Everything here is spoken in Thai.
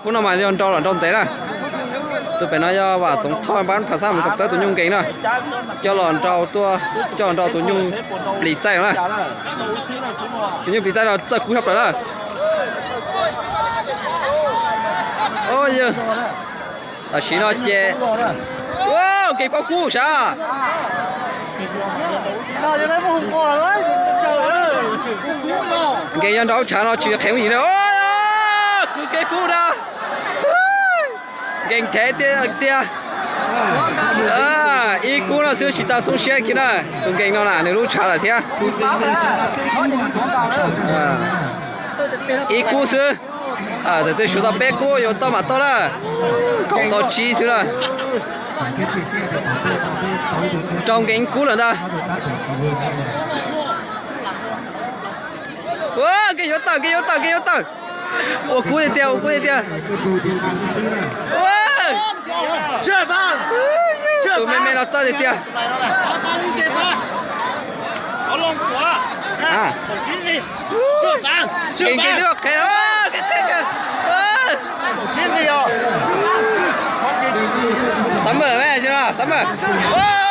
คุณเอามาย้อนจอหลังจอมเตะนะตัวเป็นนายว่าสงทอดบ้านภาษามันสับเตอตัวยุ่งเก่งนะเจ้าหล่อนเจ้าตัวเจ้าหล่อนเจ้าตัวยุ่งปลีใจนะตัวยุ่งปลีใจเราจะกู้ทับเลยนะโอ้ยแต่ชีนอเจว้าวเก่งเป้ากู้ใช่เก่งยันเราชาเราเชื่อแข็งอย่างนี้โอ้ยกูเก่งกู้นะเก่งแท้เตี้ยเตี้ยอีกูน่ะซื้อชิตาส่งเชียร์กินนะตัวเก่งเนาะในรู้ชาละเทียอีกูซื้อแต่这学到白锅有到嘛到了，搞到鸡去了，张给鼓了的，哇，给有档，给有档，给有档，我鼓一点，我鼓一点，哇，这棒，都妹妹了，早一点，好龙虎啊，这棒，给这个开了。真的有，300呗，行了，300。